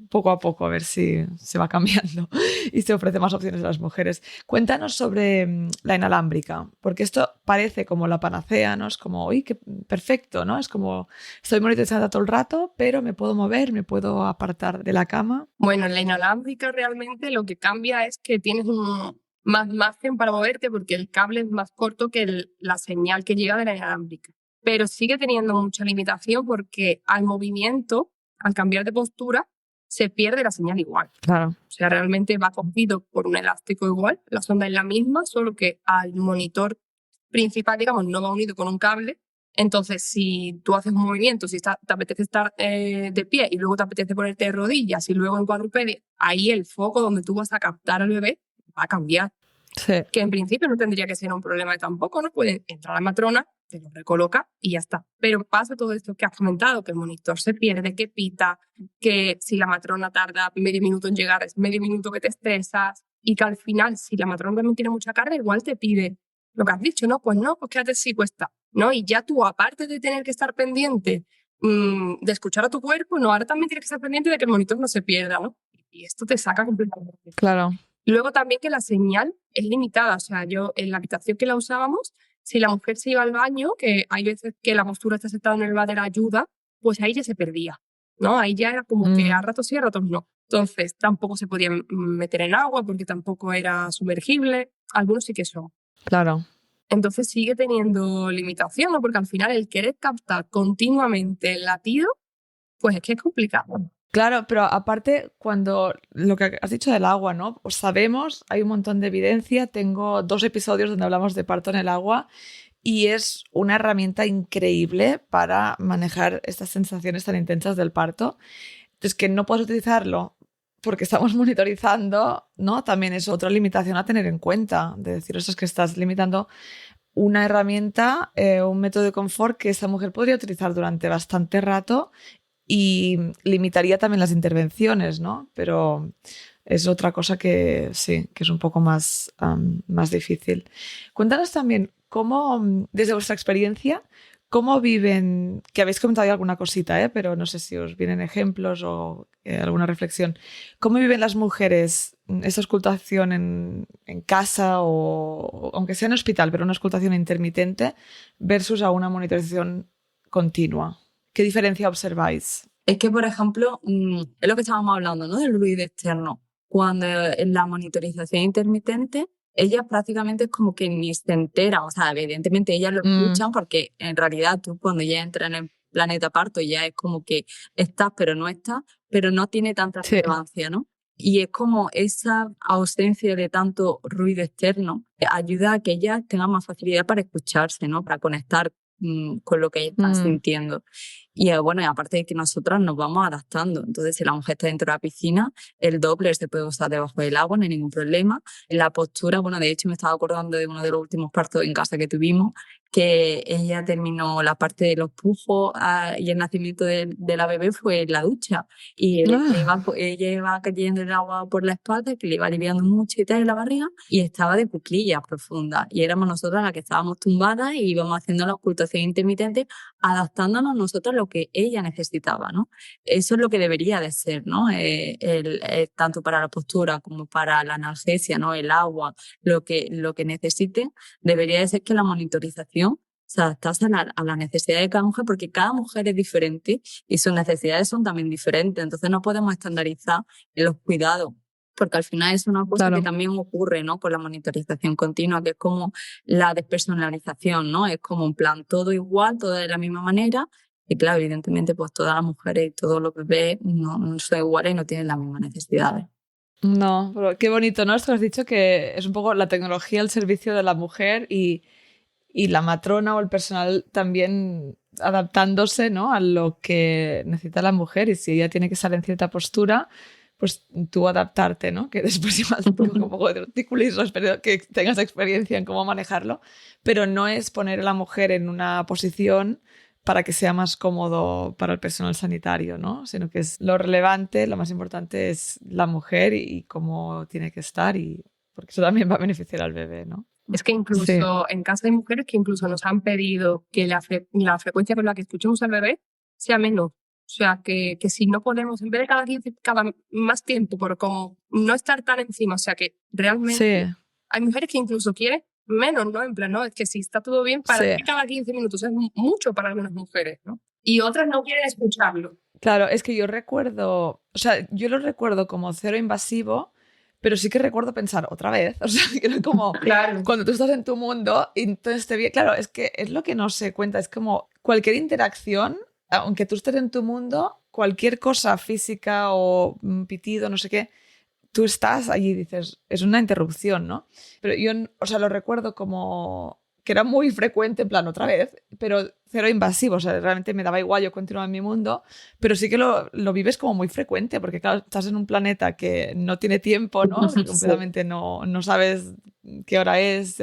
A: poco a poco a ver si se va cambiando y se ofrece más opciones a las mujeres. Cuéntanos sobre la inalámbrica, porque esto parece como la panacea, ¿no? Es como, uy, qué perfecto, ¿no? Es como, estoy monitorizada todo el rato, pero me puedo mover, me puedo apartar de la cama.
B: Bueno, la inalámbrica realmente lo que cambia es que tienes más margen para moverte porque el cable es más corto que la señal que llega de la inalámbrica. Pero sigue teniendo mucha limitación porque al movimiento al cambiar de postura se pierde la señal igual.
A: Claro.
B: O sea, realmente va cogido por un elástico igual, la sonda es la misma, solo que al monitor principal, digamos, no va unido con un cable. Entonces, si tú haces un movimiento, si te apetece estar de pie y luego te apetece ponerte de rodillas y luego en cuadrúpedo, ahí el foco donde tú vas a captar al bebé va a cambiar.
A: Sí.
B: Que en principio no tendría que ser un problema tampoco, ¿no? Puede entrar la matrona, te lo recoloca y ya está. Pero pasa todo esto que has comentado, que el monitor se pierde, que pita, que si la matrona tarda medio minuto en llegar, es medio minuto que te estresas y que al final, si la matrona también tiene mucha carga, igual te pide lo que has dicho, ¿no? Pues no, pues quédate así cuesta, ¿no? Y ya tú, aparte de tener que estar pendiente de escuchar a tu cuerpo, no, ahora también tienes que estar pendiente de que el monitor no se pierda, ¿no? Y esto te saca completamente.
A: Claro.
B: Luego también que la señal es limitada, o sea, yo en la habitación que la usábamos, si la mujer se iba al baño, que hay veces que la postura está sentada en el váter ayuda, pues ahí ya se perdía, ¿no? Ahí ya era como que a ratos sí, a ratos no. Entonces tampoco se podía meter en agua porque tampoco era sumergible, algunos sí que son.
A: Claro.
B: Entonces sigue teniendo limitación, ¿no? Porque al final el querer captar continuamente el latido, pues es que es complicado.
A: Claro, pero aparte, cuando lo que has dicho del agua, ¿no? Pues sabemos, hay un montón de evidencia. Tengo 2 episodios donde hablamos de parto en el agua y es una herramienta increíble para manejar estas sensaciones tan intensas del parto. Entonces, que no puedes utilizarlo porque estamos monitorizando, ¿no? También es otra limitación a tener en cuenta. De decir, eso es que estás limitando una herramienta, un método de confort que esa mujer podría utilizar durante bastante rato y limitaría también las intervenciones, ¿no? Pero es otra cosa que sí, que es un poco más difícil. Cuéntanos también cómo, desde vuestra experiencia, cómo viven, que habéis comentado ya alguna cosita, pero no sé si os vienen ejemplos o alguna reflexión. ¿Cómo viven las mujeres esa auscultación en casa o aunque sea en hospital, pero una auscultación intermitente versus a una monitorización continua? ¿Qué diferencia observáis?
C: Es que, por ejemplo, es lo que estábamos hablando, ¿no? Del ruido externo. Cuando en la monitorización intermitente, ellas prácticamente es como que ni se entera. O sea, evidentemente ellas lo escuchan porque en realidad tú cuando ya entras en el planeta parto ya es como que estás pero no tiene tanta relevancia, ¿no? Y es como esa ausencia de tanto ruido externo ayuda a que ellas tengan más facilidad para escucharse, ¿no? Para conectar con lo que ellas están sintiendo. Y bueno, y aparte de que nosotras nos vamos adaptando. Entonces, si la mujer está dentro de la piscina, el Doppler se puede usar debajo del agua, no hay ningún problema. La postura, bueno, de hecho me estaba acordando de uno de los últimos partos en casa que tuvimos, que ella terminó la parte de los pujos y el nacimiento de la bebé fue en la ducha. Y ella iba cayendo el agua por la espalda, que le iba aliviando mucho y tal en la barriga, y estaba de cuclillas profundas. Y éramos nosotras las que estábamos tumbadas y íbamos haciendo la ocultación intermitente, adaptándonos nosotros a lo que ella necesitaba, ¿no? Eso es lo que debería de ser, ¿no? Tanto para la postura como para la analgesia, ¿no? El agua, lo que necesiten, debería de ser que la monitorización se adaptase a la necesidad de cada mujer, porque cada mujer es diferente y sus necesidades son también diferentes. Entonces no podemos estandarizar en los cuidados, porque al final es una cosa que también ocurre, ¿no? Con la monitorización continua, que es como la despersonalización, ¿no? Es como en plan todo igual, todo de la misma manera. Y claro, evidentemente, pues todas las mujeres y todos los bebés no son iguales y no tienen las mismas necesidades.
A: No, pero qué bonito, ¿no? Esto has dicho que es un poco la tecnología al servicio de la mujer y la matrona o el personal también adaptándose, ¿no? A lo que necesita la mujer. Y si ella tiene que estar en cierta postura, pues tú adaptarte, ¿no? Que después igual te pongo un poco de articulismo, espero que tengas experiencia en cómo manejarlo, pero no es poner a la mujer en una posición para que sea más cómodo para el personal sanitario, ¿no? Sino que es lo relevante, lo más importante es la mujer y cómo tiene que estar, y porque eso también va a beneficiar al bebé, ¿no?
B: Es que incluso en casa hay mujeres que incluso nos han pedido que la frecuencia con la que escuchemos al bebé sea menos. O sea, que si no podemos, en vez de cada 15, cada más tiempo, por como no estar tan encima. O sea, que realmente hay mujeres que incluso quieren menos, ¿no? En plan, no, es que si está todo bien, para que cada 15 minutos es mucho para algunas mujeres, ¿no? Y otras no quieren escucharlo.
A: Claro, es que yo lo recuerdo como cero invasivo, pero sí que recuerdo pensar otra vez, o sea, que era como cuando tú estás en tu mundo y entonces claro, es que es lo que no se cuenta, es como cualquier interacción, aunque tú estés en tu mundo, cualquier cosa física o pitido, no sé qué, tú estás allí y dices, es una interrupción, ¿no? Pero yo, o sea, lo recuerdo como que era muy frecuente, en plan, otra vez, pero cero invasivo, o sea, realmente me daba igual, yo continuaba en mi mundo, pero sí que lo vives como muy frecuente, porque claro, estás en un planeta que no tiene tiempo, ¿no?
C: Sí.
A: Completamente no sabes qué hora es,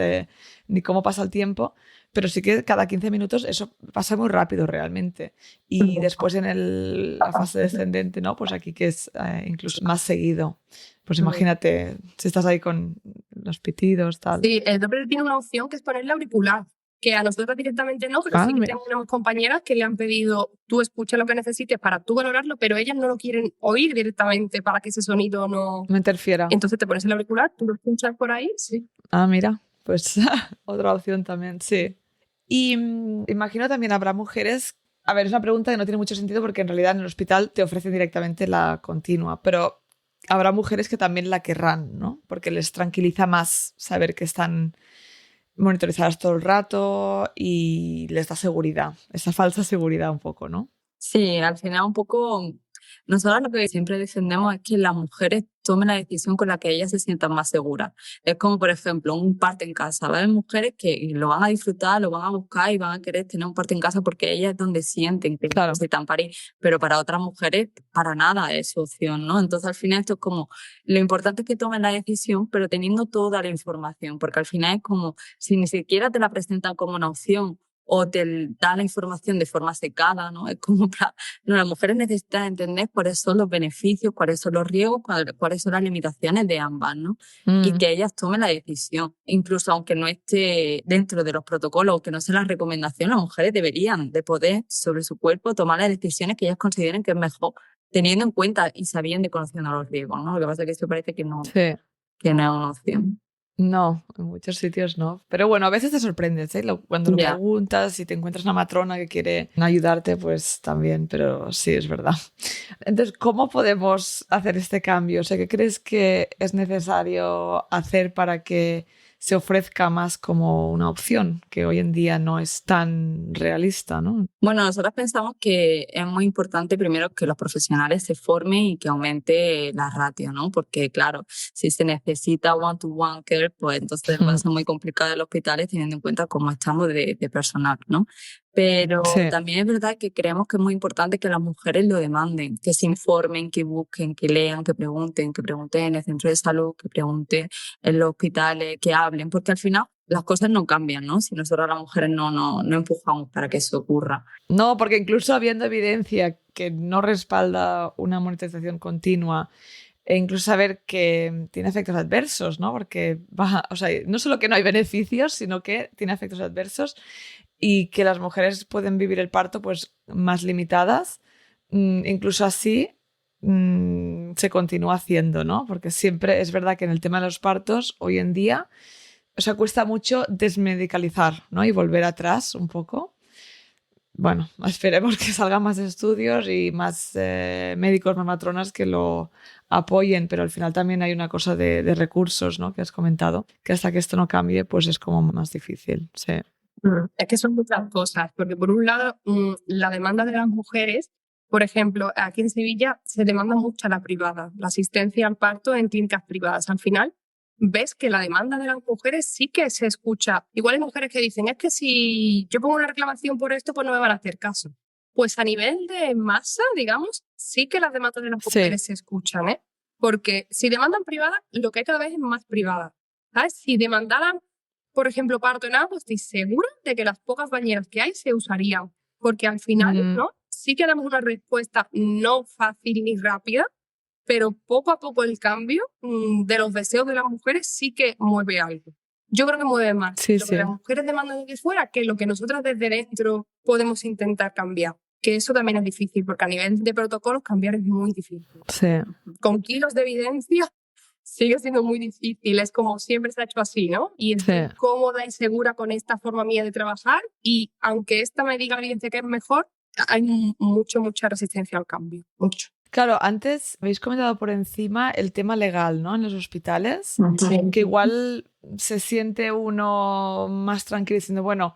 A: ni cómo pasa el tiempo, pero sí que cada 15 minutos eso pasa muy rápido realmente. Y después en la fase descendente, ¿no? Pues aquí que es incluso más seguido. Pues imagínate, si estás ahí con los pitidos, tal.
B: Sí, el Doppler tiene una opción que es ponerle auricular, que a nosotros directamente no, pero sí que tenemos compañeras que le han pedido, tú escucha lo que necesites para tú valorarlo, pero ellas no lo quieren oír directamente para que ese sonido no
A: interfiera.
B: Entonces te pones el auricular, tú lo escuchas por ahí, sí.
A: Ah, mira, pues otra opción también, sí. Y imagino también habrá mujeres, a ver, es una pregunta que no tiene mucho sentido porque en realidad en el hospital te ofrecen directamente la continua, pero habrá mujeres que también la querrán, ¿no? Porque les tranquiliza más saber que están monitorizadas todo el rato y les da seguridad, esa falsa seguridad un poco, ¿no?
C: Sí, al final un poco, nosotros lo que siempre defendemos es que las mujeres tomen la decisión con la que ellas se sientan más seguras. Es como, por ejemplo, un parto en casa. Va a haber mujeres que lo van a disfrutar, lo van a buscar y van a querer tener un parto en casa porque ellas es donde sienten que necesitan parir. Pero para otras mujeres, para nada es su opción, ¿no? Entonces, al final, esto es como, lo importante es que tomen la decisión, pero teniendo toda la información, porque al final es como, si ni siquiera te la presentan como una opción, o te da la información de forma secada, ¿no? Es como no, las mujeres necesitan entender cuáles son los beneficios, cuáles son los riesgos, cuáles son las limitaciones de ambas, ¿no? Y que ellas tomen la decisión. Incluso aunque no esté dentro de los protocolos o que no sea la recomendación, las mujeres deberían de poder sobre su cuerpo tomar las decisiones que ellas consideren que es mejor, teniendo en cuenta y sabiendo y conociendo los riesgos, ¿no? Lo que pasa es que esto parece que no es una opción.
A: No, en muchos sitios no. Pero bueno, a veces te sorprendes, ¿eh? Cuando lo preguntas y te encuentras una matrona que quiere ayudarte, pues también, pero sí, es verdad. Entonces, ¿cómo podemos hacer este cambio? O sea, ¿qué crees que es necesario hacer para que se ofrezca más como una opción, que hoy en día no es tan realista, ¿no?
C: Bueno, nosotros pensamos que es muy importante primero que los profesionales se formen y que aumente la ratio, ¿no? Porque claro, si se necesita one-to-one care, pues entonces va a ser muy complicado en los hospitales teniendo en cuenta cómo estamos de personal, ¿no? Pero también es verdad que creemos que es muy importante que las mujeres lo demanden, que se informen, que busquen, que lean, que pregunten en el centro de salud, que pregunten en los hospitales, que hablen, porque al final las cosas no cambian, ¿no? Si nosotros las mujeres no empujamos para que eso ocurra.
A: No, porque incluso habiendo evidencia que no respalda una monitorización continua e incluso saber que tiene efectos adversos, ¿no? Porque o sea, no solo que no hay beneficios, sino que tiene efectos adversos y que las mujeres pueden vivir el parto pues más limitadas, incluso así se continúa haciendo, ¿no? Porque siempre es verdad que en el tema de los partos hoy en día, o sea, cuesta mucho desmedicalizar, ¿no? Y volver atrás un poco. Bueno, esperemos que salgan más estudios y más médicos, más matronas que lo apoyen, pero al final también hay una cosa de recursos, ¿no? Que has comentado, que hasta que esto no cambie, pues es como más difícil, sí.
B: Es que son muchas cosas, porque por un lado, la demanda de las mujeres, por ejemplo, aquí en Sevilla se demanda mucho a la privada, la asistencia al parto en clínicas privadas. Al final, ves que la demanda de las mujeres sí que se escucha. Igual hay mujeres que dicen, es que si yo pongo una reclamación por esto, pues no me van a hacer caso. Pues a nivel de masa, digamos, sí que las demandas de las mujeres se escuchan, ¿eh? Porque si demandan privada, lo que hay cada vez es más privada. ¿Sabes? Si demandaran, por ejemplo, parto en agua, estoy segura de que las pocas bañeras que hay se usarían. Porque al final, ¿no? Sí que damos una respuesta no fácil ni rápida, pero poco a poco el cambio de los deseos de las mujeres sí que mueve algo. Yo creo que mueve más lo que las mujeres demandan desde fuera que lo que nosotras desde dentro podemos intentar cambiar. Que eso también es difícil, porque a nivel de protocolos cambiar es muy difícil.
A: Sí.
B: Con kilos de evidencia sigue siendo muy difícil. Es como siempre se ha hecho así, ¿no? Y estoy cómoda y segura con esta forma mía de trabajar y aunque esta me diga la evidencia que es mejor, hay mucha resistencia al cambio. Mucho.
A: Claro, antes habéis comentado por encima el tema legal, ¿no? En los hospitales,
B: Sí.
A: que igual se siente uno más tranquilo diciendo, bueno,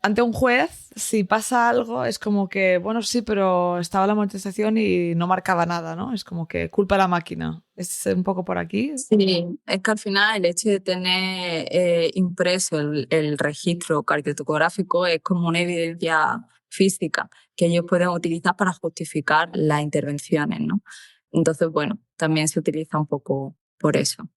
A: ante un juez, si pasa algo, es como que, bueno, sí, pero estaba la monetización y no marcaba nada, ¿no? Es como que culpa a la máquina. ¿Es un poco por aquí?
C: Sí, es que al final el hecho de tener impreso el registro cardiotocográfico es como una evidencia física que ellos pueden utilizar para justificar las intervenciones, ¿no? Entonces, bueno, también se utiliza un poco por eso.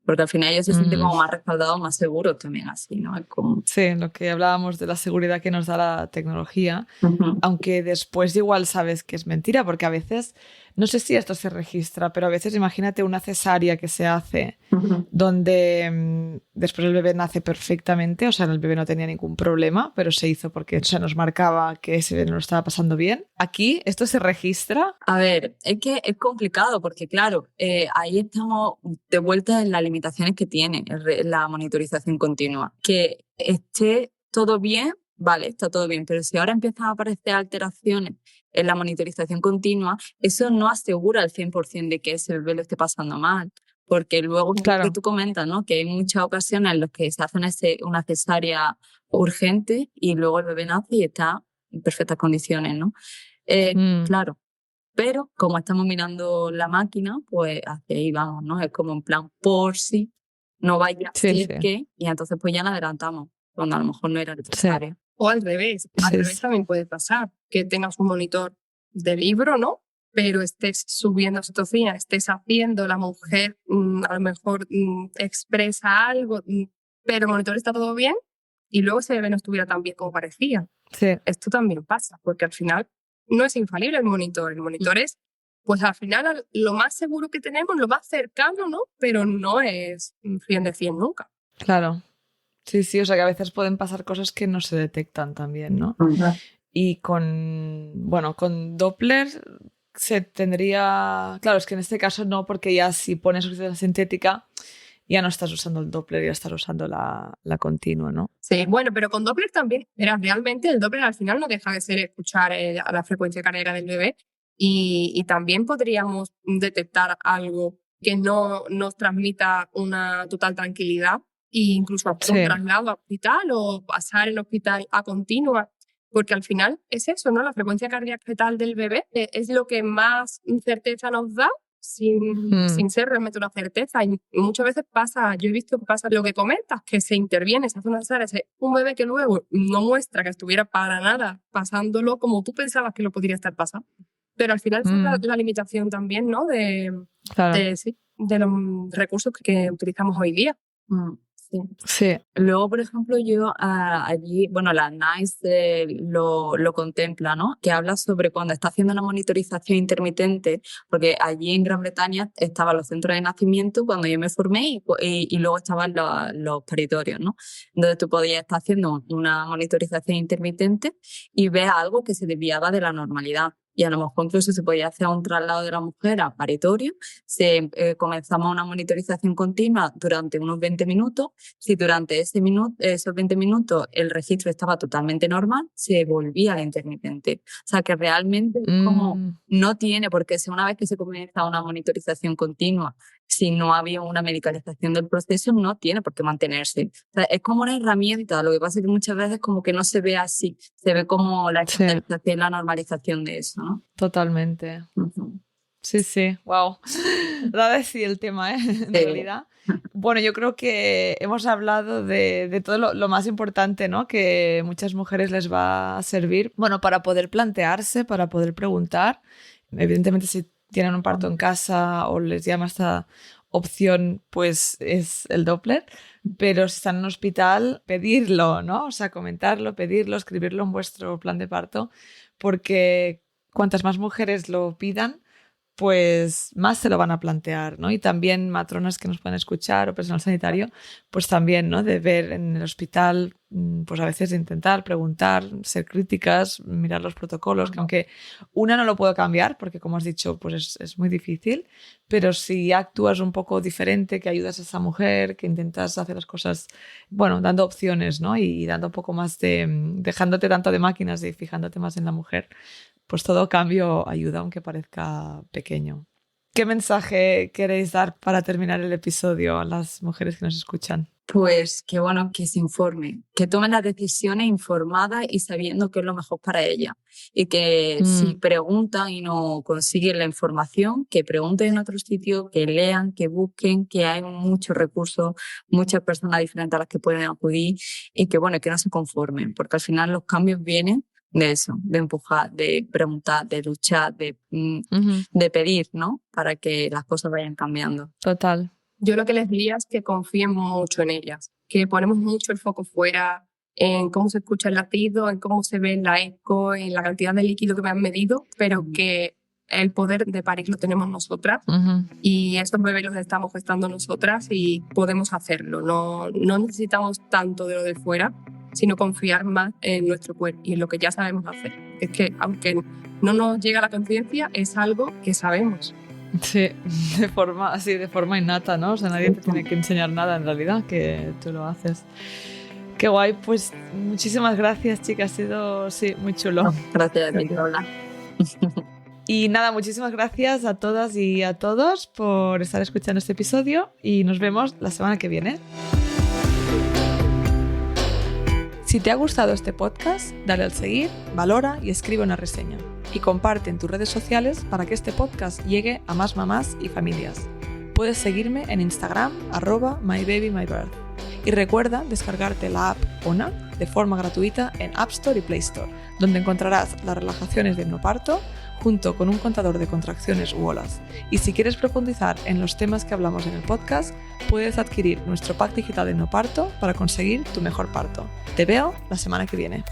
C: Porque al final ellos se sienten como más respaldados, más seguros también así, ¿no? Es como...
A: Sí, lo que hablábamos de la seguridad que nos da la tecnología,
C: Ujú.
A: aunque después igual sabes que es mentira, porque a veces, no sé si esto se registra, pero a veces imagínate una cesárea que se hace
C: Ujú.
A: donde después el bebé nace perfectamente, o sea, el bebé no tenía ningún problema, pero se hizo porque se nos marcaba que ese bebé no lo estaba pasando bien. Aquí, ¿esto se registra?
C: A ver, es que es complicado porque, claro, ahí estamos de vuelta en las limitaciones que tiene la monitorización continua. Que esté todo bien, vale, está todo bien, pero si ahora empiezan a aparecer alteraciones en la monitorización continua, eso no asegura al 100% de que ese bebé lo esté pasando mal. Porque luego, lo que
A: Claro.
C: tú comentas, ¿no? Que hay muchas ocasiones en las que se hace una cesárea urgente y luego el bebé nace y está en perfectas condiciones, ¿no? Claro. Pero como estamos mirando la máquina, pues hacia ahí vamos, ¿no? Es como en plan, por si no vaya a
A: Sí,
C: ser
A: sí.
C: que, y entonces pues ya la adelantamos, cuando a lo mejor no era necesario.
B: O al revés. Al
A: Sí,
B: revés
A: sí.
B: también puede pasar, que tengas un monitor de libro, ¿no? Pero estés subiendo citocina, estés haciendo, la mujer a lo mejor expresa algo, pero el monitor está todo bien y luego ese bebé no estuviera tan bien como parecía.
A: Sí.
B: Esto también pasa, porque al final no es infalible el monitor es, pues al final lo más seguro que tenemos, lo más cercano, ¿no? Pero no es 100 de 100 nunca.
A: Claro. Sí, sí, o sea que a veces pueden pasar cosas que no se detectan también, ¿no? Y con Doppler se tendría... Claro, es que en este caso no, porque ya si pones oxígeno sintética ya no estás usando el Doppler, ya estás usando la continua, ¿no?
B: Sí, bueno, pero con Doppler también. Realmente el Doppler al final no deja de ser escuchar a la frecuencia cardíaca del bebé y también podríamos detectar algo que no nos transmita una total tranquilidad e incluso hacer un
A: Sí.
B: traslado a hospital o pasar el hospital a continua, porque al final es eso, ¿no? La frecuencia cardíaca fetal del bebé es lo que más certeza nos da sin ser realmente una certeza. Y muchas veces pasa, yo he visto que pasa lo que comentas, que se interviene, se hace una cesárea, un bebé que luego no muestra que estuviera para nada pasándolo como tú pensabas que lo podría estar pasando. Pero al final esa es la limitación también, ¿no?
A: Claro.
B: De los recursos que utilizamos hoy día. Sí.
A: Sí.
C: Luego, por ejemplo, yo allí, bueno, la NICE lo contempla, ¿no? Que habla sobre cuando está haciendo una monitorización intermitente, porque allí en Gran Bretaña estaban los centros de nacimiento cuando yo me formé y luego estaban los paritorios, ¿no? Entonces tú podías estar haciendo una monitorización intermitente y ver algo que se desviaba de la normalidad. Y a lo mejor incluso se podía hacer un traslado de la mujer a paritorio. Comenzamos una monitorización continua durante unos 20 minutos. Si durante esos 20 minutos el registro estaba totalmente normal, se volvía al intermitente. O sea que realmente como no tiene por qué ser una vez que se comienza una monitorización continua, si no había una medicalización del proceso, no tiene por qué mantenerse. O sea, es como una herramienta, lo que pasa es que muchas veces como que no se ve así, se ve como la estandarización, la normalización de eso, ¿no?
A: Totalmente.
C: Uh-huh.
A: Sí, sí, wow. Da de sí el tema, ¿eh? En realidad. Bueno, yo creo que hemos hablado de todo lo más importante, ¿no? Que muchas mujeres les va a servir, bueno, para poder plantearse, para poder preguntar. Evidentemente, si tienen un parto en casa o les llama esta opción, pues es el Doppler. Pero si están en un hospital, pedirlo, ¿no? O sea, comentarlo, pedirlo, escribirlo en vuestro plan de parto, porque cuantas más mujeres lo pidan, pues más se lo van a plantear, ¿no? Y también matronas que nos pueden escuchar o personal sanitario, pues también, ¿no? De ver en el hospital, pues a veces de intentar preguntar, ser críticas, mirar los protocolos, que aunque una no lo puedo cambiar, porque como has dicho, pues es muy difícil, pero si actúas un poco diferente, que ayudas a esa mujer, que intentas hacer las cosas, bueno, dando opciones, ¿no? Y dando un poco más dejándote tanto de máquinas y fijándote más en la mujer, pues todo cambio ayuda, aunque parezca pequeño. ¿Qué mensaje queréis dar para terminar el episodio a las mujeres que nos escuchan?
C: Pues que bueno, que se informe, que tomen las decisiones informadas y sabiendo qué es lo mejor para ella. Y que si preguntan y no consiguen la información, que pregunten en otro sitio, que lean, que busquen, que hay muchos recursos, muchas personas diferentes a las que pueden acudir y que bueno, que no se conformen, porque al final los cambios vienen de eso, de empujar, de preguntar, de luchar, de pedir, ¿no? Para que las cosas vayan cambiando.
A: Total.
B: Yo lo que les diría es que confíen mucho en ellas, que ponemos mucho el foco fuera en cómo se escucha el latido, en cómo se ve en la eco, en la cantidad de líquido que me han medido, pero que el poder de parir lo tenemos nosotras y estos bebés los estamos gestando nosotras y podemos hacerlo. No necesitamos tanto de lo de fuera, sino confiar más en nuestro cuerpo y en lo que ya sabemos hacer. Es que aunque no nos llega a la conciencia, es algo que sabemos.
A: Sí, de forma innata, ¿no? O sea, nadie te tiene que enseñar nada en realidad, que tú lo haces. Qué guay, pues muchísimas gracias, chicas, ha sido muy chulo.
C: Gracias a ti, Lola.
A: Y nada, muchísimas gracias a todas y a todos por estar escuchando este episodio y nos vemos la semana que viene. Si te ha gustado este podcast, dale al seguir, valora y escribe una reseña. Y comparte en tus redes sociales para que este podcast llegue a más mamás y familias. Puedes seguirme en Instagram, @mybabymybirth. Y recuerda descargarte la app ONA de forma gratuita en App Store y Play Store, donde encontrarás las relajaciones de hipnoparto junto con un contador de contracciones u olas. Y si quieres profundizar en los temas que hablamos en el podcast, puedes adquirir nuestro pack digital de hipnoparto para conseguir tu mejor parto. Te veo la semana que viene.